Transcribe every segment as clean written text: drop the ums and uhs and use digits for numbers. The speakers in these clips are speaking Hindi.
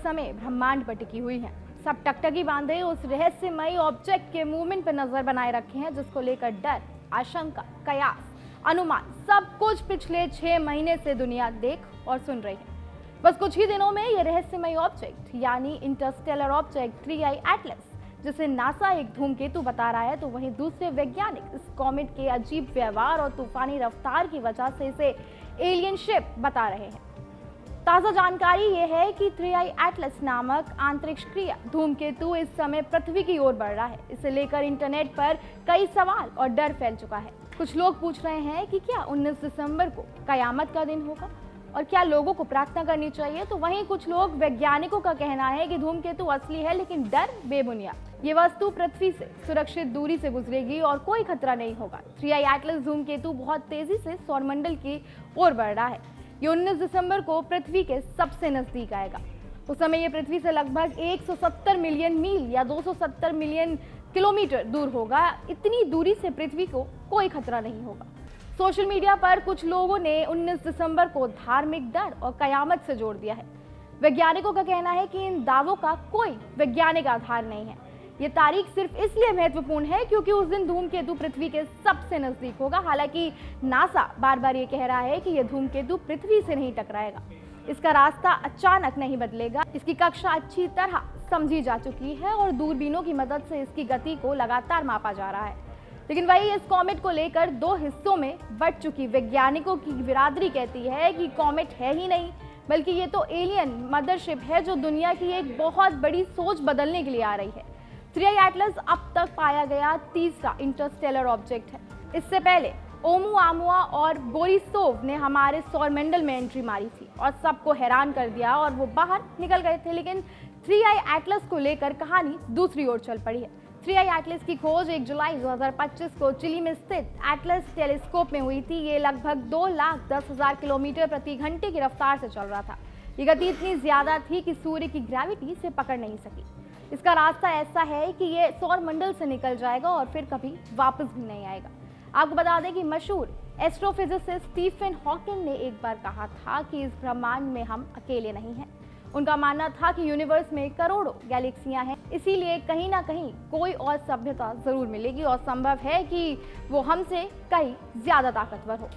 समय ब्रह्मांड पर टिकी हुई हैं। सब टकटकी बांधे उस रहस्यमयी ऑब्जेक्ट के मूवमेंट पर नजर बनाए रखे हैं, जिसको लेकर डर, आशंका, कयास, अनुमान सब कुछ पिछले 6 महीने से दुनिया देख और सुन रही है। बस कुछ ही दिनों में ये रहस्यमयी ऑब्जेक्ट यानी इंटरस्टेलर ऑब्जेक्ट 3I एटलस, जिसे नासा एक धूमकेतु बता रहा है, तो वहीं दूसरे वैज्ञानिक इस कॉमेट के अजीब व्यवहार और तूफानी रफ्तार की वजह से इसे एलियन शिप बता रहे हैं। ताजा जानकारी ये है कि 3I एटलस नामक अंतरिक्ष क्रिया धूमकेतु इस समय पृथ्वी की ओर बढ़ रहा है। इसे लेकर इंटरनेट पर कई सवाल और डर फैल चुका है। कुछ लोग पूछ रहे हैं कि क्या 19 दिसंबर को कयामत का दिन होगा और क्या लोगों को प्रार्थना करनी चाहिए, तो वहीं कुछ लोग वैज्ञानिकों का कहना है कि धूमकेतु असली है लेकिन डर बेबुनियाद। ये वस्तु पृथ्वी से सुरक्षित दूरी से गुजरेगी और कोई खतरा नहीं होगा। 3I एटलस धूमकेतु बहुत तेजी से सौरमंडल की ओर बढ़ रहा है। ये 19 दिसंबर को पृथ्वी के सबसे नजदीक आएगा। उस समय ये पृथ्वी से लगभग 170 मिलियन मील या 270 मिलियन किलोमीटर दूर होगा। इतनी दूरी से पृथ्वी को कोई खतरा नहीं होगा। सोशल मीडिया पर कुछ लोगों ने 19 दिसंबर को धार्मिक डर और कयामत से जोड़ दिया है। वैज्ञानिकों का कहना है कि इन दावों का कोई वैज्ञानिक आधार नहीं है। ये तारीख सिर्फ इसलिए महत्वपूर्ण है क्योंकि उस दिन धूमकेतु पृथ्वी के सबसे नजदीक होगा। हालांकि नासा बार बार ये कह रहा है कि यह धूमकेतु पृथ्वी से नहीं टकराएगा, इसका रास्ता अचानक नहीं बदलेगा, इसकी कक्षा अच्छी तरह समझी जा चुकी है और दूरबीनों की मदद से इसकी गति को लगातार मापा जा रहा है। लेकिन वही इस कॉमेट को लेकर 2 हिस्सों में बंट चुकी वैज्ञानिकों की बिरादरी कहती है कि कॉमेट है ही नहीं, बल्कि ये तो एलियन मदरशिप है जो दुनिया की एक बहुत बड़ी सोच बदलने के लिए आ रही है। 3I एटलस अब तक पाया गया तीसरा इंटरस्टेलर ऑब्जेक्ट है। इससे पहले ओमुआमुआ और बोरिसोव ने हमारे सौरमंडल में एंट्री मारी थी और सबको हैरान कर दिया और वो बाहर निकल गए थे। लेकिन 3I एटलस को लेकर कहानी दूसरी ओर चल पड़ी है। 3I एटलस की खोज 1 जुलाई 2025 को चिली में स्थित एटलस टेलीस्कोप में हुई थी। ये लगभग 2,10,000 किलोमीटर प्रति घंटे की रफ्तार से चल रहा था। ये गति इतनी ज्यादा थी कि सूर्य की ग्रेविटी इसे पकड़ नहीं सकी। इसका रास्ता ऐसा है कि ये सौरमंडल से निकल जाएगा और फिर कभी वापस भी नहीं आएगा। आपको बता दें कि मशहूर एस्ट्रोफिजिसिस्ट स्टीफन हॉकिंग ने एक बार कहा था कि इस ब्रह्मांड में हम अकेले नहीं हैं। उनका मानना था कि यूनिवर्स में करोड़ों गैलेक्सियां हैं, इसीलिए कहीं ना कहीं कोई और सभ्यता जरूर मिलेगी और संभव है कि वो हमसे कहीं ज्यादा ताकतवर हो।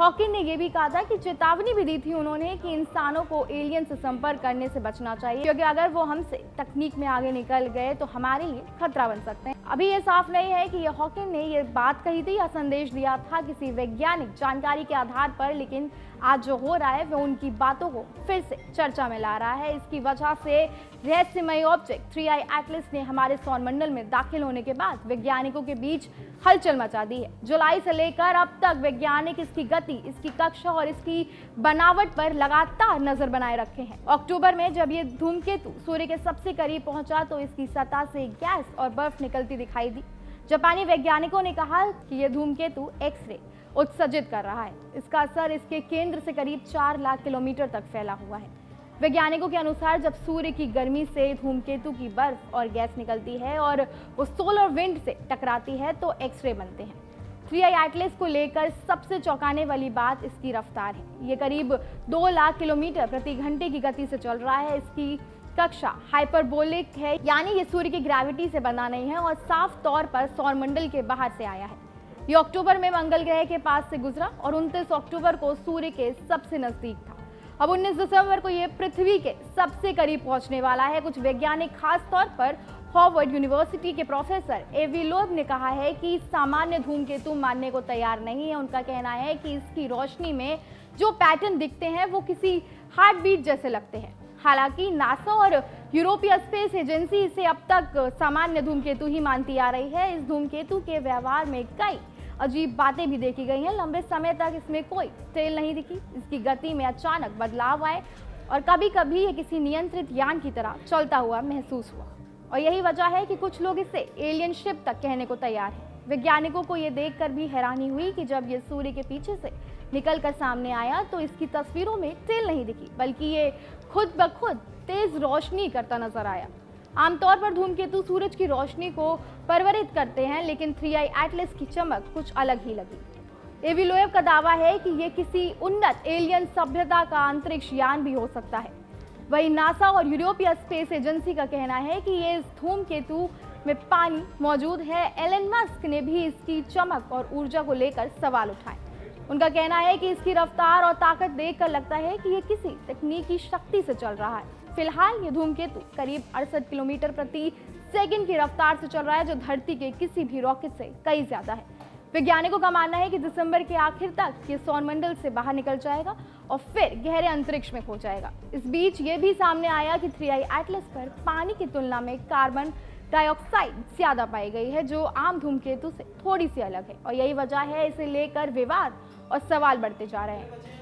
हॉकिंग ने यह भी कहा था कि चेतावनी भी दी थी उन्होंने कि इंसानों को एलियन से संपर्क करने से बचना चाहिए, क्योंकि अगर वो हमसे तकनीक में आगे निकल गए तो हमारे लिए खतरा बन सकते हैं। अभी ये साफ नहीं है कि हॉकिंग ने ये बात कही थी या संदेश दिया था किसी वैज्ञानिक जानकारी के आधार पर, लेकिन आज जो हो रहा है वो उनकी बातों को फिर से चर्चा में ला रहा है। इसकी वजह से रहस्यमयी ऑब्जेक्ट 3I एटलस ने हमारे सौरमंडल में दाखिल होने के बाद वैज्ञानिकों के बीच हलचल मचा दी है। जुलाई से लेकर अब तक वैज्ञानिक इसकी गति, इसकी कक्षा और इसकी बनावट पर लगातार नजर बनाए रखे हैं। अक्टूबर में जब ये धूमकेतु सूर्य के सबसे करीब पहुंचा तो इसकी सतह से गैस और बर्फ निकलती दिखाई दी। जापानी वैज्ञानिकों ने कहा कि यह धूमकेतु एक्स-रे उत्सर्जित कर रहा है। इसका असर इसके केंद्र से करीब 4 लाख किलोमीटर तक फैला हुआ है। वैज्ञानिकों के अनुसार जब सूर्य की गर्मी से धूमकेतु की बर्फ और गैस निकलती है और वो सोलर विंड से टकराती है तो एक्स-रे बनते हैं। 3I एटलस को लेकर सबसे चौंकाने वाली बात इसकी रफ्तार है। ये करीब 2 लाख किलोमीटर प्रति घंटे की गति से चल रहा है। इसकी कक्षा हाइपरबोलिक है, यानी ये सूर्य की ग्रेविटी से बना नहीं है और साफ तौर पर सौरमंडल के बाहर से आया है। ये अक्टूबर में मंगल ग्रह के पास से गुजरा और 29 अक्टूबर को सूर्य के सबसे नजदीक था। अब 19 दिसंबर को ये पृथ्वी के सबसे करीब पहुंचने वाला है। कुछ वैज्ञानिक, खास तौर पर हार्वर्ड यूनिवर्सिटी के प्रोफेसर एवी लोब ने कहा है कि सामान्य धूमकेतु मानने को तैयार नहीं है। उनका कहना है कि इसकी रोशनी में जो पैटर्न दिखते हैं वो किसी हार्ट बीट जैसे लगते हैं। हालांकि नासा और यूरोपीय स्पेस एजेंसी इसे अब तक सामान्य धूमकेतु ही मानती आ रही है। इस धूमकेतु के व्यवहार में कई अजीब बातें भी देखी गई हैं। लंबे समय तक इसमें कोई तेल नहीं दिखी, इसकी गति में अचानक बदलाव आए और कभी कभी ये किसी नियंत्रित यान की तरह चलता हुआ महसूस हुआ। और यही वजह है कि कुछ लोग इसे एलियन शिप तक कहने को तैयार हैं। वैज्ञानिकों को ये देखकर भी हैरानी हुई कि जब ये सूर्य के पीछे से निकलकर सामने आया तो इसकी तस्वीरों में तेल नहीं दिखी, बल्कि ये खुद ब खुद तेज रोशनी करता नजर आया। आमतौर पर धूमकेतु सूरज की रोशनी को परवरित करते हैं, लेकिन 3I एटलस की चमक कुछ अलग ही लगी। एवी लोएब का दावा है कि ये किसी उन्नत एलियन सभ्यता का अंतरिक्ष यान भी हो सकता है। वहीं नासा और यूरोपीय स्पेस एजेंसी का कहना है कि ये इस धूमकेतु में पानी मौजूद है। एलन मस्क ने भी इसकी चमक और ऊर्जा को लेकर सवाल उठाए। उनका कहना है कि इसकी रफ्तार और ताकत देखकर लगता है कि ये किसी तकनीकी शक्ति से चल रहा है। फिलहाल ये धूमकेतु करीब 68 किलोमीटर प्रति सेकंड की रफ्तार से चल रहा है, जो धरती के किसी भी रॉकेट से कई ज्यादा है। वैज्ञानिकों का मानना है कि दिसंबर के आखिर तक ये सौरमंडल से बाहर निकल जाएगा और फिर गहरे अंतरिक्ष में खो जाएगा। इस बीच ये भी सामने आया कि 3i एटलस पर पानी की तुलना में कार्बन डाइऑक्साइड ज्यादा पाई गई है, जो आम धूमकेतु से थोड़ी सी अलग है और यही वजह है इसे लेकर विवाद और सवाल बढ़ते जा रहे हैं।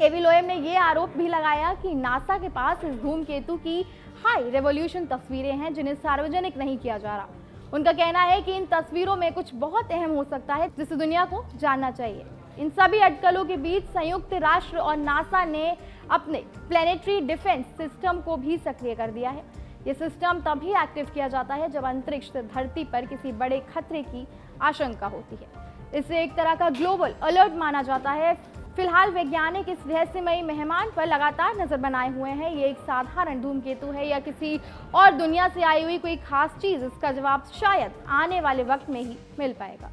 एवी लोएब ने ये आरोप भी लगाया कि नासा के पास इस धूमकेतु की हाई रेवोल्यूशन तस्वीरें हैं जिन्हें सार्वजनिक नहीं किया जा रहा। उनका कहना है कि इन तस्वीरों में कुछ बहुत अहम हो सकता है जिसे दुनिया को जानना चाहिए। इन सभी अटकलों के बीच संयुक्त राष्ट्र और नासा ने अपने प्लेनेटरी डिफेंस सिस्टम को भी सक्रिय कर दिया है। ये सिस्टम तभी एक्टिव किया जाता है जब अंतरिक्ष से धरती पर किसी बड़े खतरे की आशंका होती है। इसे एक तरह का ग्लोबल अलर्ट माना जाता है। फिलहाल वैज्ञानिक इस रहस्यमयी मेहमान पर लगातार नजर बनाए हुए हैं। ये एक साधारण धूमकेतु है या किसी और दुनिया से आई हुई कोई खास चीज, इसका जवाब शायद आने वाले वक्त में ही मिल पाएगा।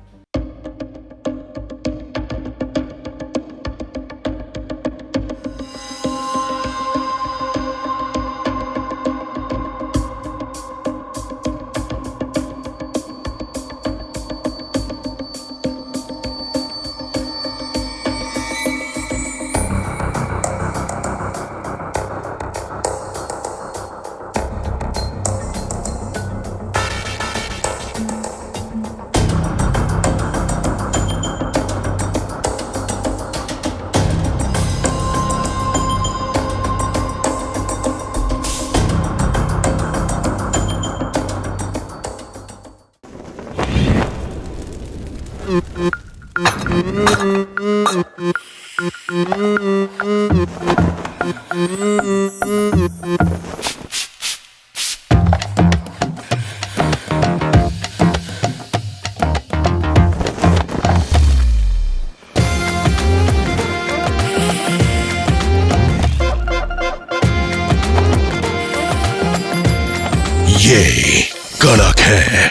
ये कड़क है।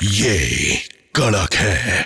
ये कड़क है।